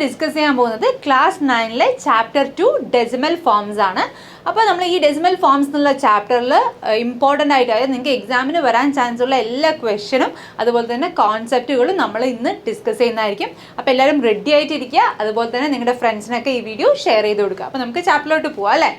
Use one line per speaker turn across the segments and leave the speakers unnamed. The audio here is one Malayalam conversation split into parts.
ഡിസ്കസ് ചെയ്യാൻ പോകുന്നത് ക്ലാസ് 9-ലെ ചാപ്റ്റർ 2 ഡെസിമൽ ഫോംസ് ആണ്. അപ്പോൾ നമ്മൾ ഈ ഡെസിമൽ ഫോംസ് എന്നുള്ള ചാപ്റ്ററിൽ ഇമ്പോർട്ടൻ്റ് ആയിട്ട്, അതായത് നിങ്ങൾക്ക് എക്സാമിന് വരാൻ ചാൻസ് ഉള്ള എല്ലാ ക്വസ്റ്റ്യനും അതുപോലെ തന്നെ കോൺസെപ്റ്റുകളും നമ്മൾ ഇന്ന് ഡിസ്കസ് ചെയ്യുന്നതായിരിക്കും. അപ്പോൾ എല്ലാവരും റെഡി ആയിട്ടിരിക്കുക. അതുപോലെ തന്നെ നിങ്ങളുടെ ഫ്രണ്ട്സിനൊക്കെ ഈ വീഡിയോ ഷെയർ ചെയ്ത് കൊടുക്കുക. അപ്പോൾ നമുക്ക് ചാപ്റ്ററിലോട്ട് പോവാം അല്ലേ.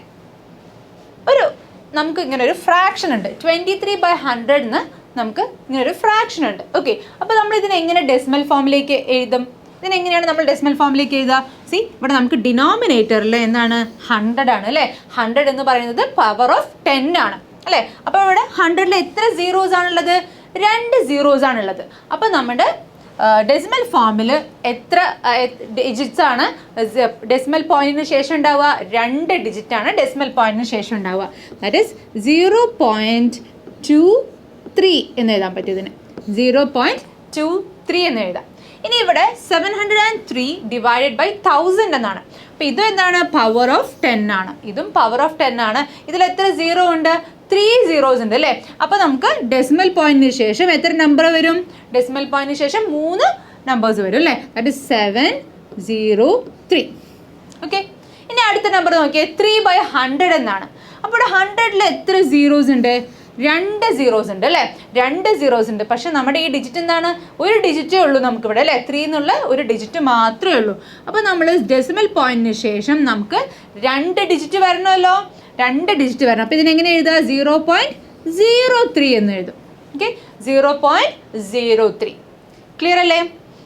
നമുക്ക് ഇങ്ങനെ ഒരു ഫ്രാക്ഷൻ ഉണ്ട്, 23/100 നമുക്ക് ഇങ്ങനെ ഒരു ഫ്രാക്ഷൻ ഉണ്ട്. ഓക്കെ, അപ്പോൾ നമ്മൾ ഇതിനെ എങ്ങനെ ഡെസിമൽ ഫോമിലേക്ക് എഴുതും? ഇതിനെങ്ങനെയാണ് നമ്മൾ ഡെസിമൽ ഫോമിലേക്ക് എഴുതുക? സി, ഇവിടെ നമുക്ക് ഡിനോമിനേറ്ററിൽ എന്താണ് 100 ആണ് അല്ലേ. 100 എന്ന് പറയുന്നത് പവർ ഓഫ് 10 ആണ് അല്ലേ. അപ്പോൾ ഇവിടെ 100-ൽ എത്ര സീറോസ് ആണുള്ളത്? 2 സീറോസ് ആണുള്ളത്. അപ്പോൾ നമ്മുടെ ഡെസിമൽ ഫോമിൽ എത്ര ഡിജിറ്റ്സ് ആണ് ഡെസിമൽ പോയിന്റിന് ശേഷം ഉണ്ടാവുക? 2 ഡിജിറ്റ് ആണ് ഡെസിമൽ പോയിന്റിന് ശേഷം ഉണ്ടാവുക. ദാറ്റ് ഈസ് 0.23 എന്ന് എഴുതാൻ പറ്റും. ഇതിന് 0.23 എന്ന് എഴുതാം. ഇനി ഇവിടെ 703 ഡിവൈഡഡ് ബൈ 1000 എന്നാണ്. അപ്പോൾ ഇതും എന്താണ്? പവർ ഓഫ് 10 ആണ്. ഇതും പവർ ഓഫ് 10 ആണ്. ഇതിൽ എത്ര സീറോ ഉണ്ട്? 3 സീറോസ് ഉണ്ട് അല്ലേ. അപ്പോൾ നമുക്ക് ഡെസിമൽ പോയിന്റിന് ശേഷം എത്ര നമ്പർ വരും? ഡെസിമൽ പോയിന്റിന് ശേഷം 3 നമ്പേഴ്സ് വരും അല്ലേ. That is 703. ഓക്കെ, ഇനി അടുത്ത നമ്പർ നോക്കിയേ, 3/100 എന്നാണ്. അപ്പോൾ 100-ൽ എത്ര സീറോസ് ഉണ്ട്? 2 സീറോസ് ഉണ്ട് അല്ലേ. 2 സീറോസ് ഉണ്ട്. പക്ഷെ നമ്മുടെ ഈ ഡിജിറ്റ് എന്താണ്? ഒരു ഡിജിറ്റേ ഉള്ളൂ നമുക്കിവിടെ അല്ലേ. 3 എന്നുള്ള ഒരു ഡിജിറ്റ് മാത്രമേ ഉള്ളൂ. അപ്പോൾ നമ്മൾ ഡെസിമൽ പോയിന്റിന് ശേഷം നമുക്ക് 2 ഡിജിറ്റ് വരണമല്ലോ. 2 ഡിജിറ്റ് വരണം. അപ്പോൾ ഇതിനെങ്ങനെ എഴുതുക? 0.03 എന്ന് എഴുതും. ഓക്കെ, 0.03. ക്ലിയർ അല്ലേ?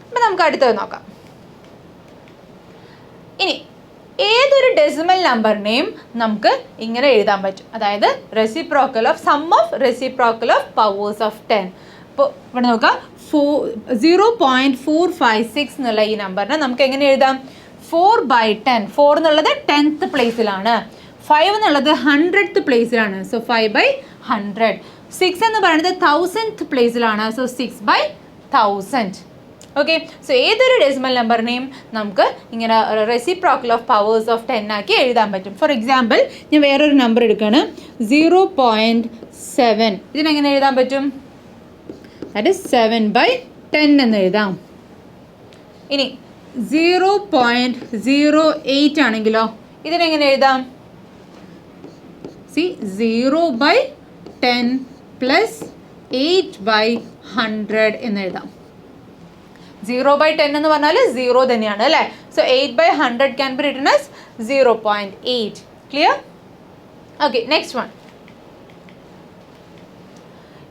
അപ്പോൾ നമുക്ക് അടുത്തത് നോക്കാം. ഇനി ഏതൊരു ഡെസിമൽ നമ്പറിനെയും നമുക്ക് ഇങ്ങനെ എഴുതാൻ പറ്റും. അതായത് reciprocal of sum of reciprocal of powers of 10. അപ്പോൾ ഇവിടെ നോക്കാം, 0.456 എന്നുള്ള ഈ നമ്പറിനെ നമുക്ക് എങ്ങനെ എഴുതാം? 4/10. 4 എന്നുള്ളത് 10th പ്ലേസിലാണ്. 5 എന്നുള്ളത് 100th പ്ലേസിലാണ്. സോ 5/100. 6 എന്ന് പറയുന്നത് 1000th പ്ലേസിലാണ്. സോ 6/1000. ഓക്കെ, സോ ഏതൊരു ഡെസിമൽ നമ്പറിനെയും നമുക്ക് ഇങ്ങനെ റെസിപ്രോക്കൽ ഓഫ് പവേഴ്സ് ഓഫ് 10 ആക്കി എഴുതാൻ പറ്റും. ഫോർ എക്സാമ്പിൾ, ഞാൻ വേറൊരു നമ്പർ എടുക്കുകയാണ്, 0.7. ഇതിനെങ്ങനെ എഴുതാൻ പറ്റും? ദാറ്റ് ഇസ് 7/10 എന്ന് എഴുതാം. ഇനി 0.08 ആണെങ്കിലോ ഇതിനെങ്ങനെ എഴുതാം? സി, 0/10 പ്ലസ് 8/100 എന്ന് എഴുതാം. 0/10 എന്ന് പറഞ്ഞാൽ 0 തന്നെയാണ് അല്ലേ. So 8/100 can be written as 0.8. Clear? Okay, next one.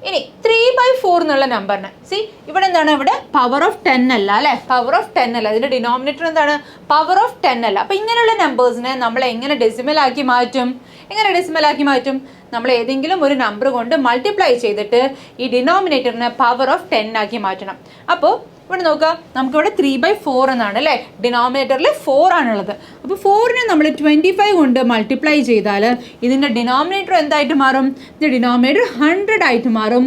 ഇനി 3/4 എന്നുള്ള നമ്പറിന് സി, ഇവിടെ എന്താണ്? ഇവിടെ പവർ ഓഫ് 10 അല്ല അല്ലേ. പവർ ഓഫ് 10 അല്ല. ഇതിൻ്റെ ഡിനോമിനേറ്റർ എന്താണ്? പവർ ഓഫ് 10 അല്ല. അപ്പോൾ ഇങ്ങനെയുള്ള നമ്പേഴ്സിനെ നമ്മൾ എങ്ങനെ ഡെസിമൽ ആക്കി മാറ്റും? നമ്മൾ ഏതെങ്കിലും ഒരു നമ്പർ കൊണ്ട് മൾട്ടിപ്ലൈ ചെയ്തിട്ട് ഈ ഡിനോമിനേറ്ററിനെ പവർ ഓഫ് 10 ആക്കി മാറ്റണം. അപ്പോൾ ഇവിടെ നോക്കുക, നമുക്കിവിടെ 3/4 എന്നാണ് അല്ലേ. ഡിനോമിനേറ്ററിൽ 4 ആണുള്ളത്. അപ്പോൾ 4-നെ നമ്മൾ 25 കൊണ്ട് മൾട്ടിപ്ലൈ ചെയ്താൽ ഇതിൻ്റെ ഡിനോമിനേറ്റർ എന്തായിട്ട് മാറും? ഇതിൻ്റെ ഡിനോമിനേറ്റർ 100 ആയിട്ട് മാറും.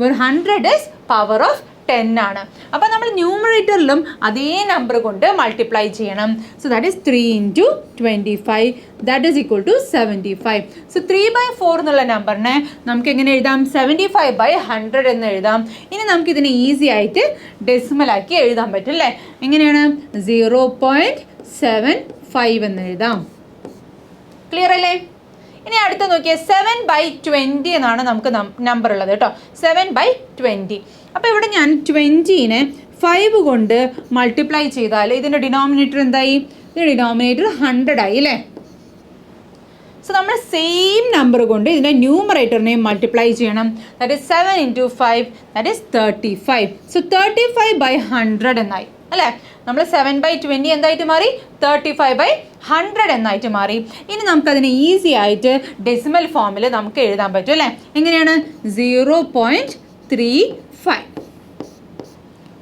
100 ഇസ് പവർ ഓഫ് 10 ആണ്. അപ്പോൾ നമ്മൾ ന്യൂമറേറ്ററിലും അതേ നമ്പർ കൊണ്ട് മൾട്ടിപ്ലൈ ചെയ്യണം. So that is 3 × 25. That is equal to 75. So 3/4 എന്നുള്ള നമ്പറിനെ നമുക്ക് എങ്ങനെ എഴുതാം? 75/100 എന്ന് എഴുതാം. ഇനി നമുക്കിതിനെ ഈസി ആയിട്ട് ഡെസിമലാക്കി എഴുതാൻ പറ്റും അല്ലേ. എങ്ങനെയാണ്? 0.75 എന്ന് എഴുതാം. ക്ലിയർ അല്ലേ? ഇനി അടുത്ത നോക്കിയാൽ 7/20 എന്നാണ് നമുക്ക് നമ്പർ ഉള്ളത് കേട്ടോ. 7/20. അപ്പോൾ ഇവിടെ ഞാൻ 20-നെ 5 കൊണ്ട് മൾട്ടിപ്ലൈ ചെയ്താൽ ഇതിൻ്റെ ഡിനോമിനേറ്റർ എന്തായി? ഇതിൻ്റെ ഡിനോമിനേറ്റർ 100 ആയി അല്ലേ. സോ നമ്മൾ സെയിം നമ്പർ കൊണ്ട് ഇതിൻ്റെ ന്യൂമറേറ്ററിനെയും മൾട്ടിപ്ലൈ ചെയ്യണം. That is 7 × 5, that is 35. So 35/100 എന്നായി അല്ലേ. നമ്മൾ 7/20 എന്തായിട്ട് മാറി? 35/100 എന്നായിട്ട് മാറി. ഇനി നമുക്കതിനെ ഈസി ആയിട്ട് ഡെസിമൽ ഫോമിൽ നമുക്ക് എഴുതാൻ പറ്റും അല്ലേ. എങ്ങനെയാണ്? 0.35.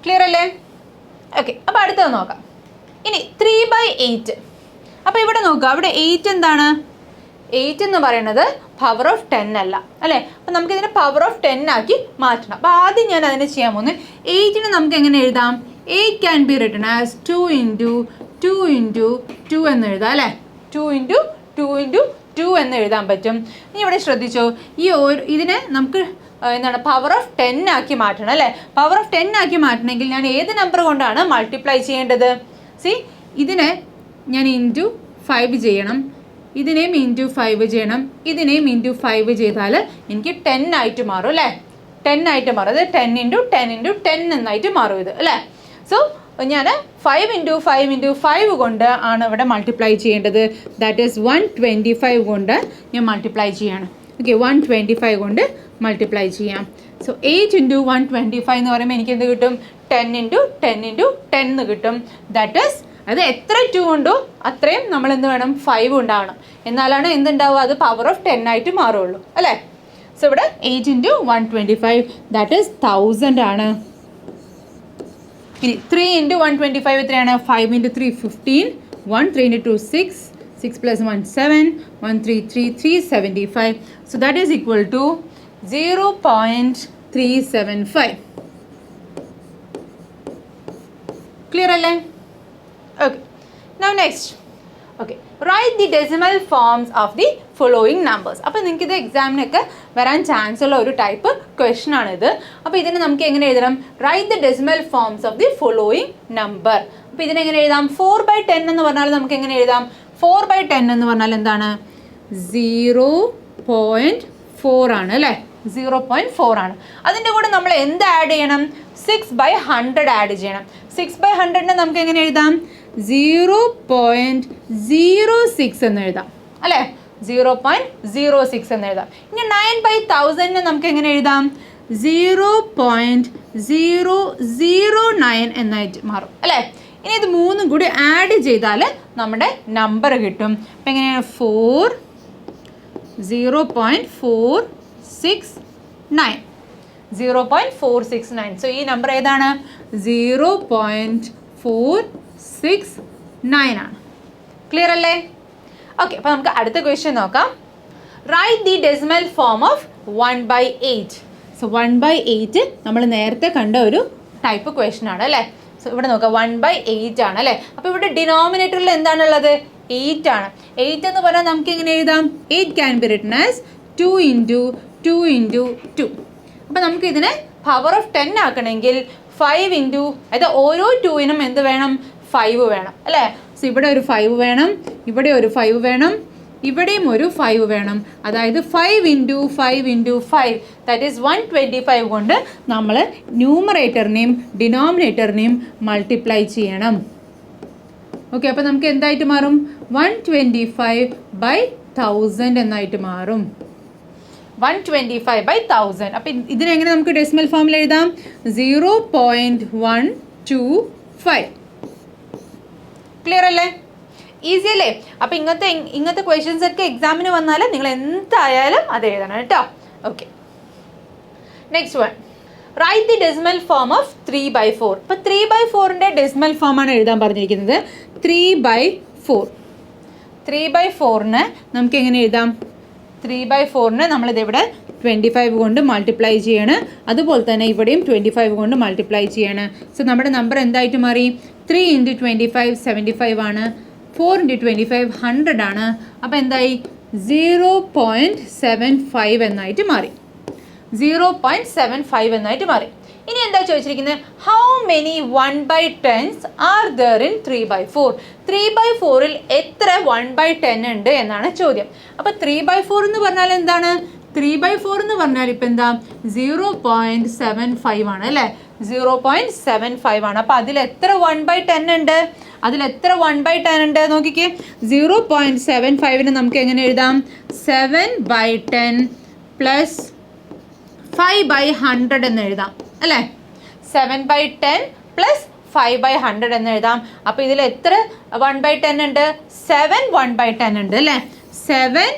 ക്ലിയർ അല്ലേ? ഓക്കെ, അപ്പോൾ അടുത്തത് നോക്കാം. ഇനി 3/8. അപ്പോൾ ഇവിടെ നോക്കുക, അവിടെ 8 എന്താണ്? 8 എന്ന് പറയുന്നത് പവർ ഓഫ് 10 അല്ല അല്ലേ. അപ്പോൾ നമുക്കിതിനെ പവർ ഓഫ് 10 ആക്കി മാറ്റണം. അപ്പോൾ ആദ്യം ഞാൻ അതിനെ ചെയ്യാൻ പോകുന്നത്, 8-നെ നമുക്ക് എങ്ങനെ എഴുതാം? 8 ക്യാൻ ബി റിട്ടൺ ആസ് 2 × 2 × 2 എന്ന് എഴുതാം അല്ലേ. 2 × 2 × 2 എന്ന് എഴുതാൻ പറ്റും. ഇനി ഇവിടെ ശ്രദ്ധിച്ചോ, ഇതിനെ നമുക്ക് എന്താണ് പവർ ഓഫ് 10 ആക്കി മാറ്റണം അല്ലേ. പവർ ഓഫ് 10 ആക്കി മാറ്റണമെങ്കിൽ ഞാൻ ഏത് നമ്പർ കൊണ്ടാണ് മൾട്ടിപ്ലൈ ചെയ്യേണ്ടത്? സി, ഇതിനെ ഞാൻ ഇൻറ്റു 5 ചെയ്യണം, ഇതിനെയും ഇൻറ്റു 5 ചെയ്യണം, ഇതിനെയും ഇൻറ്റു 5 ചെയ്താൽ എനിക്ക് 10 ആയിട്ട് മാറും അല്ലേ? 10 ആയിട്ട് മാറും. അത് 10 × 10 × 10 എന്നായിട്ട് മാറും ഇത് അല്ലേ? സോ ഞാൻ 5 × 5 × 5 കൊണ്ട് ആണ് ഇവിടെ മൾട്ടിപ്ലൈ ചെയ്യേണ്ടത്. ദാറ്റ് ഈസ് 125 കൊണ്ട് ഞാൻ മൾട്ടിപ്ലൈ ചെയ്യാണ്. ഓക്കെ, 125 കൊണ്ട് മൾട്ടിപ്ലൈ ചെയ്യാം. സോ 8 × 125 എന്ന് പറയുമ്പോൾ എനിക്ക് എന്ത് കിട്ടും? 10 × 10 × 10 എന്ന് കിട്ടും. ദാറ്റ് ഈസ് അത് എത്ര 2 ഉണ്ടോ അത്രയും നമ്മൾ എന്ത് വേണം? 5 ഉണ്ടാവണം. എന്നാലാണ് എന്തുണ്ടാവുക? അത് പവർ ഓഫ് 10 ആയിട്ട് മാറുള്ളൂ അല്ലേ? സോ ഇവിടെ 8 × 125 ദാറ്റ് ഈസ് 1000 ആണ്. ഇനി 3 × 125 എത്രയാണ്? 5 × 3 15, 1 3 × 2 6, 6 + 1 7, 1 3 3 375. So that is equal to 0.375. Clear alle? Okay. Now next. Okay. Write the decimal forms of the following numbers. അപ്പോൾ നിങ്ങൾക്ക് ഇത് എക്സാമിനൊക്കെ വരാൻ ചാൻസ് ഉള്ള ഒരു ടൈപ്പ് ക്വസ്റ്റൻ ആണിത്. അപ്പോൾ ഇതിനെ നമുക്ക് എങ്ങനെ എഴുതണം? Write the decimal forms of the following number. അപ്പോൾ ഇതിനെങ്ങനെ എഴുതാം? 4/10 എന്ന് പറഞ്ഞാൽ നമുക്ക് എങ്ങനെ എഴുതാം? 4/10 എന്ന് പറഞ്ഞാൽ എന്താണ്? 0.4 ആണ് അല്ലേ? 0.4 ആണ്. അതിൻ്റെ കൂടെ നമ്മൾ എന്ത് ആഡ് ചെയ്യണം? 6/100 ആഡ് ചെയ്യണം. 6/100നെ നമുക്ക് എങ്ങനെ എഴുതാം? 0.06 എന്ന് എഴുതാം അല്ലേ? 0.06 എന്ന് എഴുതാം. ഇനി 9/1000നെ നമുക്ക് എങ്ങനെ എഴുതാം? 0.009 എന്നായിട്ട് മാറും അല്ലേ? ഇനി ഇത് മൂന്നും കൂടി ആഡ് ചെയ്താൽ നമ്മുടെ നമ്പർ കിട്ടും. അപ്പം എങ്ങനെയാണ്? 0.469. 0.469. സോ ഈ നമ്പർ ഏതാണ്? 0.469 ആണ്. ക്ലിയർ അല്ലേ? ഓക്കെ, അപ്പോൾ നമുക്ക് അടുത്ത ക്വസ്റ്റ്യൻ നോക്കാം. Write the decimal form of 1/8. So 1/8 നമ്മൾ നേരത്തെ കണ്ട ഒരു ടൈപ്പ് ക്വസ്റ്റ്യൻ ആണ് അല്ലേ? സോ ഇവിടെ നോക്കാം, 1/8 ആണ് അല്ലേ? അപ്പോൾ ഇവിടെ ഡിനോമിനേറ്ററിൽ എന്താണുള്ളത്? 8 ആണ്. 8 എന്ന് പറഞ്ഞാൽ നമുക്ക് എങ്ങനെ എഴുതാം? 8 ക്യാൻ ബി റിട്ടൺ ആസ് 2 × 2 × 2. അപ്പോൾ നമുക്ക് ഇതിനെ പവർ ഓഫ് 10 ആക്കണമെങ്കിൽ 5 × അതായത് ഓരോ 2നും എന്ത് വേണം? 5 വേണം അല്ലേ? സോ ഇവിടെ ഒരു 5 വേണം, ഇവിടെ ഒരു 5 വേണം, ഇവിടെയും ഒരു 5 വേണം. അതായത് 5 × 5 × 5 ദാറ്റ് ഈസ് 125 കൊണ്ട് നമ്മൾ ന്യൂമറേറ്ററിനെയും ഡിനോമിനേറ്ററിനെയും മൾട്ടിപ്ലൈ ചെയ്യണം. ഓക്കെ, അപ്പോൾ നമുക്ക് എന്തായിട്ട് മാറും? 125/1000 എന്നായിട്ട് മാറും. 125/1000. അപ്പം ഇതിനെങ്ങനെ നമുക്ക് ഡെസിമൽ ഫോമിൽ എഴുതാം? 0.125. ക്ലിയർ അല്ലേ? ഈസി അല്ലേ? അപ്പം ഇങ്ങനത്തെ ക്വസ്റ്റ്യൻസ് ഒക്കെ എക്സാമിന് വന്നാൽ നിങ്ങൾ എന്തായാലും അത് എഴുതണം കേട്ടോ. Okay, next one. Write the decimal form of 3/4. ഇപ്പം 3/4ൻ്റെ ഡെസിമൽ ഫോമാണ് എഴുതാൻ പറഞ്ഞിരിക്കുന്നത്. 3/4. 3/4ന് നമുക്ക് എങ്ങനെ എഴുതാം? 3/4ന് നമ്മളിതിവിടെ 25 കൊണ്ട് മൾട്ടിപ്ലൈ ചെയ്യാണ്. അതുപോലെ തന്നെ ഇവിടെയും 25 കൊണ്ട് മൾട്ടിപ്ലൈ ചെയ്യാണ്. സോ നമ്മുടെ നമ്പർ എന്തായിട്ട് മാറി? 3 × 25 75 ആണ്. 4 × 25 100 ആണ്. അപ്പോൾ എന്തായി? 0.75 എന്നായിട്ട് മാറി. 0.75 എന്നായിട്ട് മാറി. ഇനി എന്താ ചോദിച്ചിരിക്കുന്നത്? How many 1/10s are there in 3/4? 3/4ൽ എത്ര 1/10 ഉണ്ട് എന്നാണ് ചോദ്യം. അപ്പോൾ 3/4 എന്ന് പറഞ്ഞാൽ എന്താണ്? 3/4 എന്ന് പറഞ്ഞാൽ ഇപ്പം എന്താ? 0.75 ആണ് അല്ലേ? 0.75 ആണ്. അപ്പോൾ അതിൽ എത്ര 1/10 ഉണ്ട്? അതിൽ എത്ര 1/10 ഉണ്ട് നോക്കിക്കേ. 0.75ന് നമുക്ക് എങ്ങനെ എഴുതാം? 7/10 + 5/100 എന്ന് എഴുതാം അല്ലേ? 7/10 + 5/100 എന്ന് എഴുതാം. അപ്പോൾ ഇതിൽ എത്ര 1/10 ഉണ്ട്? 7 1/10 ഉണ്ട് അല്ലേ? 7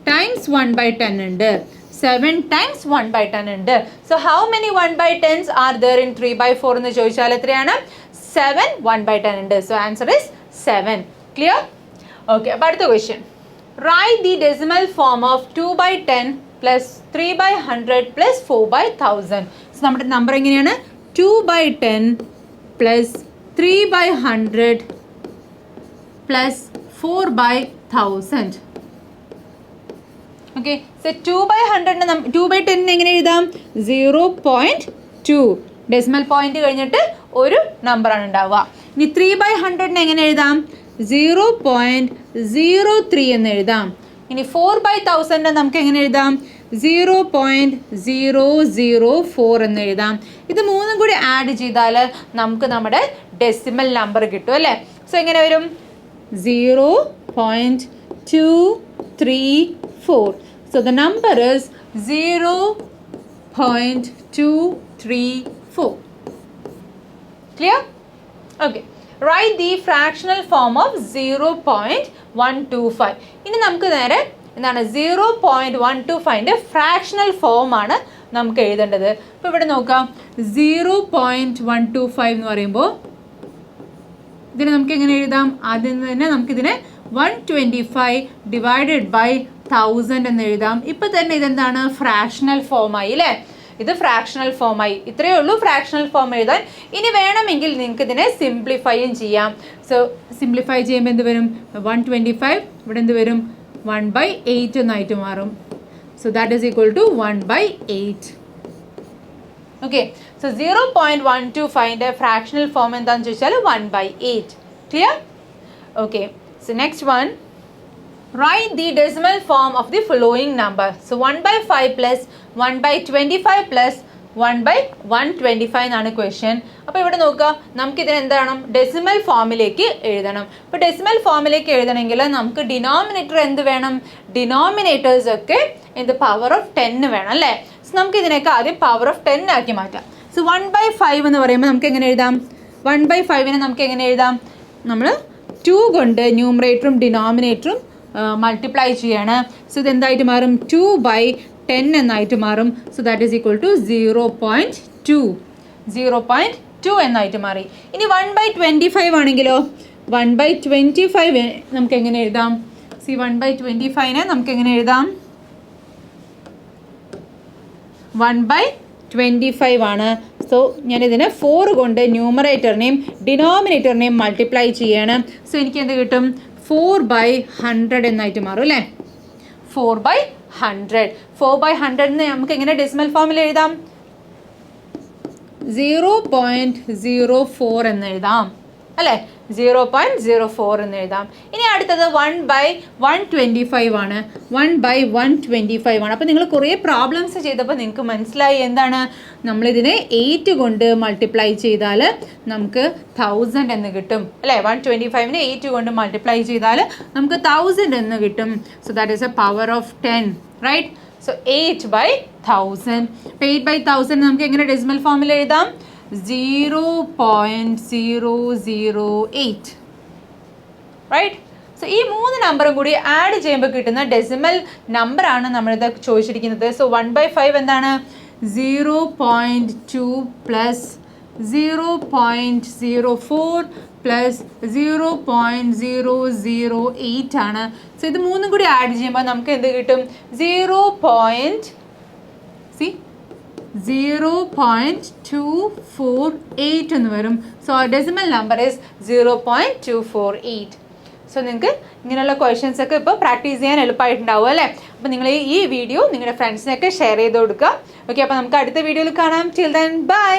× 1/10 ഉണ്ട്. 7 × 1/10 ഉണ്ട്. So how many 1/10s are there in 3/4 എന്ന് ചോദിച്ചാൽ എത്രയാണ്? 7 1/10 ഉണ്ട്. So answer is 7. Clear? Okay, അപ്പോൾ അടുത്ത question. Write the decimal form of 2/10 + 3/100 + 4/1000. So നമ്മുടെ നമ്പർ എങ്ങനെയാണ്? 2/10 + 3/100 + 4/1000. ഓക്കെ, സോ 2/10 എങ്ങനെ എഴുതാം? 0.2. ഡെസിമൽ പോയിന്റ് കഴിഞ്ഞിട്ട് ഒരു നമ്പറാണ് ഉണ്ടാവുക. ഇനി 3/100 എങ്ങനെ എഴുതാം? 0.03 എന്ന് എഴുതാം. ഇനി 4/1000 നമുക്ക് എങ്ങനെ എഴുതാം? 0.004 എന്ന് എഴുതാം. ഇത് മൂന്നും കൂടി ആഡ് ചെയ്താൽ നമുക്ക് നമ്മുടെ ഡെസിമൽ നമ്പർ കിട്ടും അല്ലേ? സോ എങ്ങനെ വരും? 0.234. So the number is 0.234. Clear? Okay. Write the fractional form of 0.125. ഇനി നമുക്ക് നേരെ എന്താണ് 0.125ൻ്റെ ഫ്രാക്ഷണൽ ഫോം ആണ് നമുക്ക് എഴുതേണ്ടത്. അപ്പോൾ ഇവിടെ നോക്കാം, 0.125 എന്ന് പറയുമ്പോൾ ഇതിനെ നമുക്ക് എങ്ങനെ എഴുതാം? ആദ്യം തന്നെ നമുക്കിതിനെ 125 ഡിവൈഡഡ് ബൈ 1000 എന്ന് എഴുതാം. ഇപ്പം തന്നെ ഇതെന്താണ്? ഫ്രാക്ഷണൽ ഫോമായി അല്ലേ? ഇത് ഫ്രാക്ഷണൽ ഫോമായി. ഇത്രയേ ഉള്ളൂ ഫ്രാക്ഷണൽ ഫോം എഴുതാൻ. ഇനി വേണമെങ്കിൽ നിങ്ങൾക്ക് ഇതിനെ സിംപ്ലിഫൈയും ചെയ്യാം. സോ സിംപ്ലിഫൈ ചെയ്യുമ്പോൾ എന്ത് വരും? 125 ഇവിടെ എന്ത് വരും? 1/8 എന്നായിട്ട് മാറും. So that is equal to 1/8. Okay. So 0.125ൻ്റെ ഫ്രാക്ഷണൽ ഫോം എന്താണെന്ന് ചോദിച്ചാൽ 1/8. Clear? Okay. So next one, write the decimal form of the following number. So 1/5 plus 1/25 plus 1/125 എന്നാണ് ക്വസ്റ്റ്യൻ. അപ്പോൾ ഇവിടെ നോക്കുക, നമുക്കിതിന് എന്താണ്? ഡെസിമൽ ഫോമിലേക്ക് എഴുതണം. അപ്പോൾ ഡെസിമൽ ഫോമിലേക്ക് എഴുതണമെങ്കിൽ നമുക്ക് ഡിനോമിനേറ്റർ എന്ത് വേണം? ഡിനോമിനേറ്റേഴ്സ് ഒക്കെ എന്ത്? പവർ ഓഫ് 10 വേണം അല്ലേ? സോ നമുക്ക് ഇതിനൊക്കെ ആദ്യം പവർ ഓഫ് 10 ആക്കി മാറ്റാം. സോ 1/5 എന്ന് പറയുമ്പോൾ നമുക്ക് എങ്ങനെ എഴുതാം? 1/5നെ നമുക്ക് എങ്ങനെ എഴുതാം? നമ്മൾ 2 കൊണ്ട് ന്യൂമറേറ്ററും ഡിനോമിനേറ്ററും മൾട്ടിപ്ലൈ ചെയ്യാണ്. സോ ഇതെന്തായിട്ട് മാറും? 2/10 എന്നായിട്ട് മാറും. So that is equal to 0.2 എന്നായിട്ട് മാറി. ഇനി 1/25 ആണെങ്കിലോ? 1/25 നമുക്ക് എങ്ങനെ എഴുതാം? 1/25നെ നമുക്ക് എങ്ങനെ എഴുതാം? 1/25 ആണ്. സോ ഞാനിതിനെ 4 കൊണ്ട് ന്യൂമറേറ്ററിനെയും ഡിനോമിനേറ്ററിനെയും മൾട്ടിപ്ലൈ ചെയ്യാണ്. സോ എനിക്ക് എന്ത് കിട്ടും? 4/100 എന്നായിട്ട് മാറും അല്ലേ? 4/100. 4/100 നമുക്ക് എങ്ങനെ ഡെസിമൽ ഫോമിൽ എഴുതാം? 0.04 എന്ന് എഴുതാം അല്ലേ? 0.04 എന്ന് എഴുതാം. ഇനി അടുത്തത് 1/125 ആണ്. 1/125 ആണ്. അപ്പോൾ നിങ്ങൾ കുറേ പ്രോബ്ലംസ് ചെയ്തപ്പോൾ നിങ്ങൾക്ക് മനസ്സിലായി എന്താണ്? നമ്മളിതിനെ 8 കൊണ്ട് മൾട്ടിപ്ലൈ ചെയ്താൽ നമുക്ക് 1000 എന്ന് കിട്ടും അല്ലേ? 125നെ 8 കൊണ്ട് മൾട്ടിപ്ലൈ ചെയ്താൽ നമുക്ക് 1000 എന്ന് കിട്ടും. So that is a power of 10, right? So 8/1000. 8/1000 നമുക്ക് എങ്ങനെ ഡെസിമൽ ഫോമിൽ എഴുതാം? 0.008, റൈറ്റ്? സോ ഈ 3 നമ്പറും കൂടി ആഡ് ചെയ്യുമ്പോൾ കിട്ടുന്ന ഡെസിമൽ നമ്പറാണ് നമ്മളിത് ചോദിച്ചിരിക്കുന്നത്. സോ 1/5 എന്താണ്? 0.2 പ്ലസ് 0.04 പ്ലസ് 0.008 ആണ്. സോ ഇത് 3 കൂടി ആഡ് ചെയ്യുമ്പോൾ നമുക്ക് എന്ത് കിട്ടും? 0.248 എന്ന് വരും. So decimal number is 0.248. So നിങ്ങൾക്ക് ഇങ്ങനെയുള്ള ക്വസ്റ്റ്യൻസ് ഒക്കെ ഇപ്പോൾ പ്രാക്ടീസ് ചെയ്യാൻ എളുപ്പമായിട്ടുണ്ടാവും അല്ലേ? അപ്പോൾ നിങ്ങൾ ഈ വീഡിയോ നിങ്ങളുടെ ഫ്രണ്ട്സിനൊക്കെ ഷെയർ ചെയ്ത് കൊടുക്കുക. ഓക്കെ, അപ്പോൾ നമുക്ക് അടുത്ത വീഡിയോയിൽ കാണാം. Till then bye.